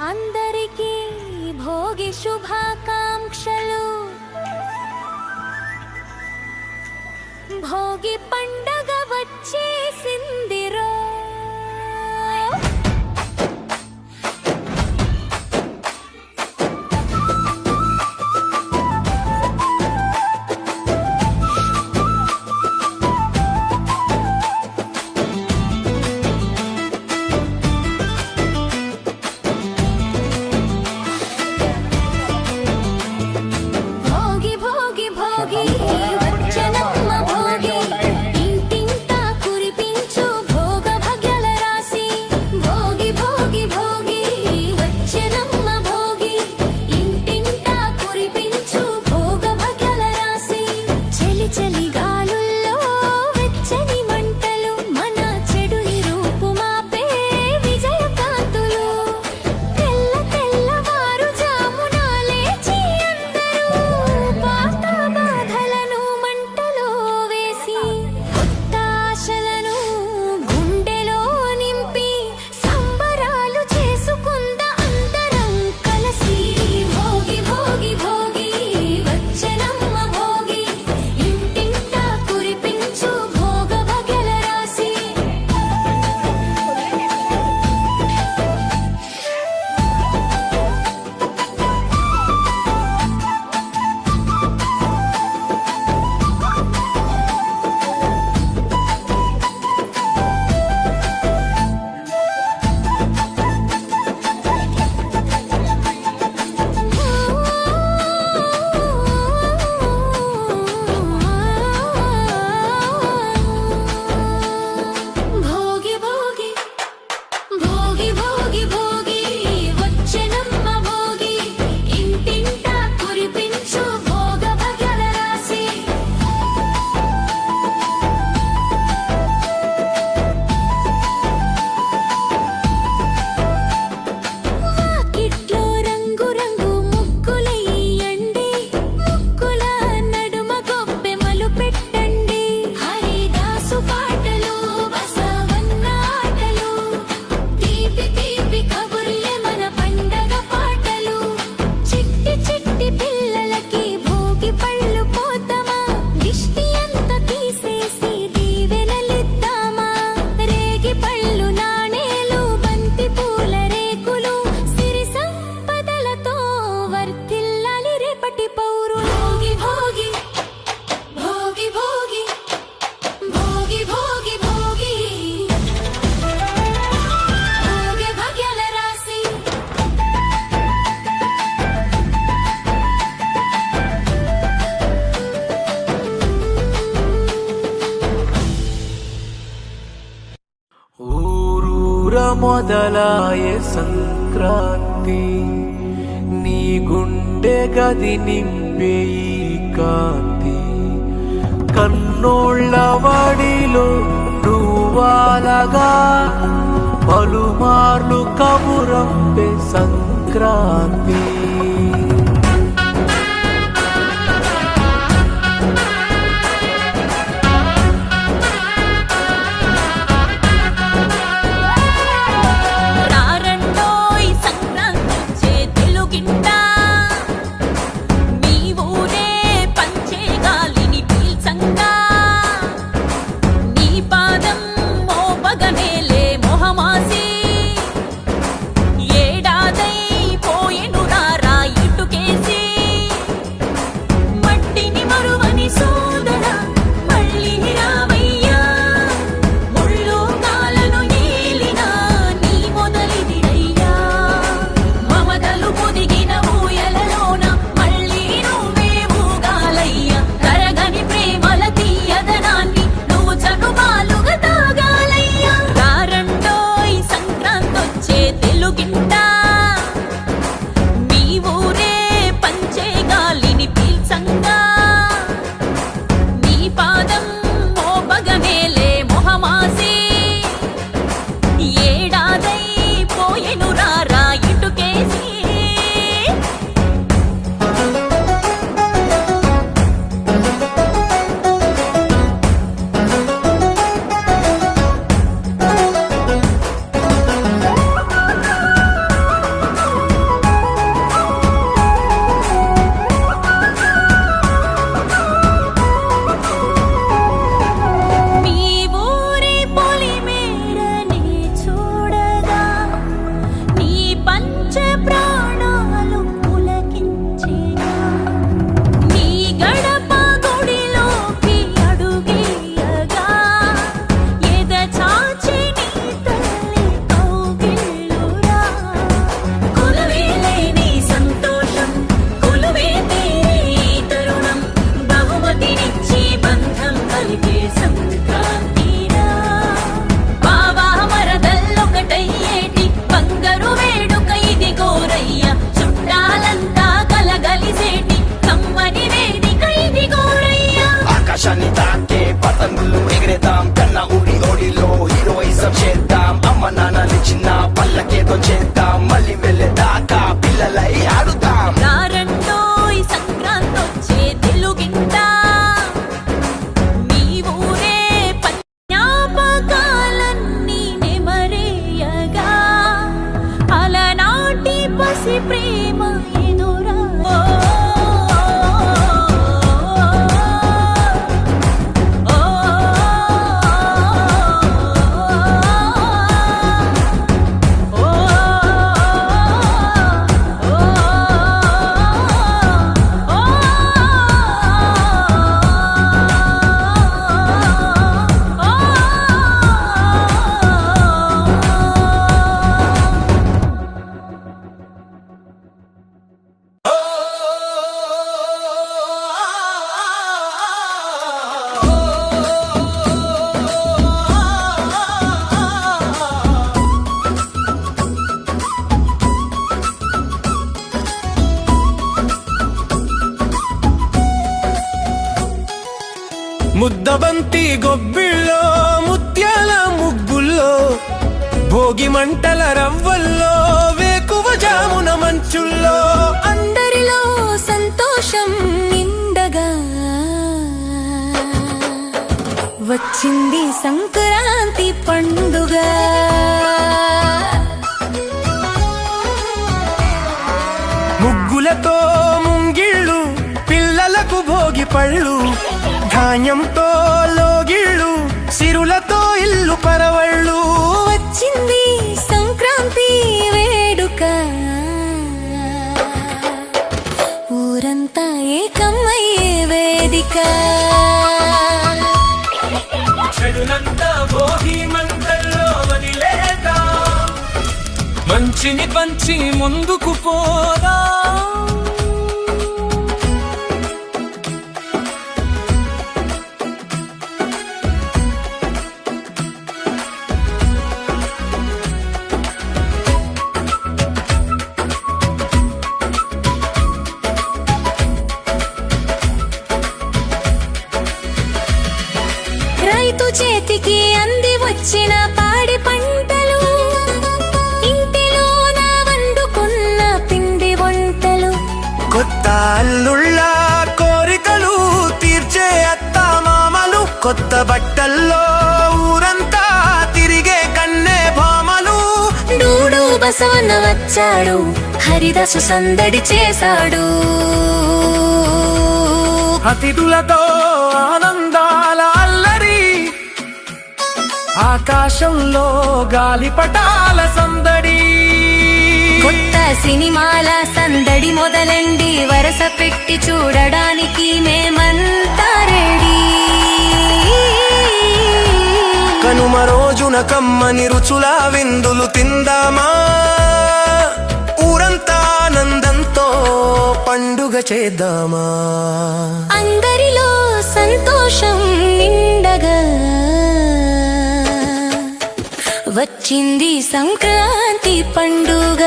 అందరికీ భోగి శుభాకాంక్షలు. భోగి పండగ వచ్చేసిందిరో. మొదలాయే సంక్రాంతి నీ గుండె గది నింపే ఈ కాంతి కన్నోళ్ళ వాడిలో నువ్వాలగా పలుమార్లు కబురంపే సంక్రాంతి ఏడాదై పోయెను రా ఆకాశాన్ని తాకే పతంగులు ఎగిరేద్దాం కన్నా ఊరి ఓడిలో హీరోయిజం చేద్దాం అమ్మ నాన్నలిచ్చిన పల్లకేదో చేద్దాం మళ్ళీ వెళ్ళేదాకా పిల్లలై ఆడుతాం రారండోయ్ సంక్రాంతొచ్చే తెలుగింట మీ ఊరే జ్ఞాపకాలన్నీ నెమరేయగా అలనాటి పసి ప్రేమ ఎదురా ముద్దబంతి గొబ్బిళ్ళో ముత్యాల ముగ్గుల్లో భోగి మంటల రవ్వల్లో వేకువ జామున మంచుల్లో అందరిలో సంతోషం నిండగా వచ్చింది సంక్రాంతి పండుగ ముగ్గులతో ముంగిళ్ళు పిల్లలకు భోగి పళ్ళు ధాన్యంతో లోగిళ్ళు సిరులతో ఇల్లు పరవళ్ళు వచ్చింది సంక్రాంతి వేడుక ఊరంతా ఏకమయ్యే వేదిక చెడునంతా భోగి మంటల్లో వదిలేదా మంచిని పంచి ముందుకు పోదా రైతు చేతికి అంది వచ్చిన పాడి పంటలు ఇంటిలోన వండుకున్న పిండి వంటలు కొత్త అల్లుళ్ళ కోరికలు తీర్చే అత్త మామలు కొత్త బట్టల్లో ఊరంతా తిరిగే కన్నే భామలు డూడు బసవన్న వచ్చాడు హరిదాసు సందడి చేశాడు అతిథులతో ఆనందాల అల్లరి ఆకాశంలో గాలిపటాల సందడి కొత్త సినిమాల సందడి మొదలండి వరస పెట్టి చూడడానికి మేమంతా రెడీ కనుమ రోజున కమ్మని రుచుల విందులు తిందామా ఊరంతా ఆనందంతో పండుగ చేద్దామా అందరిలో సంతోషం నిండగా వచ్చింది సంక్రాంతి పండుగ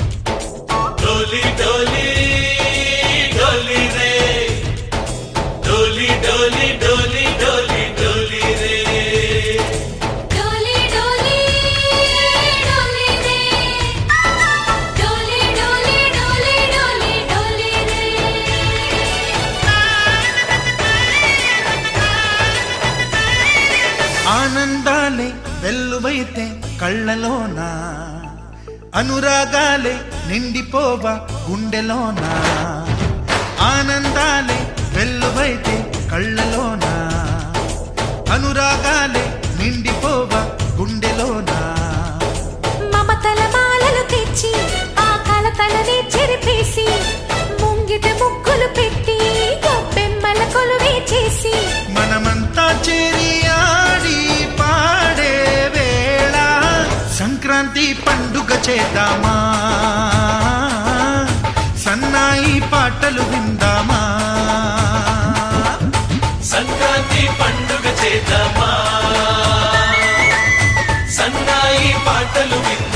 डोली डोली डोली रे डोली डोली डोली डोली डोली रे डोली डोली डोली रे डोली डोली डोली डोली डोली रे ఆనందాలే వెల్లువైతే కళ్ళలోన అనురాగాలే నిండిపోవ గుండెలోన ఆనందాలే వెల్లువైతే కళ్ళలోన అనురాగాలే నిండిపోవ గుండెలోన మమతల మాలలు తెచ్చి ఆ కలతలనే చెరిపేసి ముంగిట ముగ్గులు పెట్టి గొప్పెమ్మల కొలువే చేసి మనమంతా చేరి ఆడి పాడి సంక్రాంతి పండుగ చేద్దామా సన్నాయి పాటలు విందామా సంక్రాంతి పండుగ చేద్దామా సన్నాయి పాటలు విందామా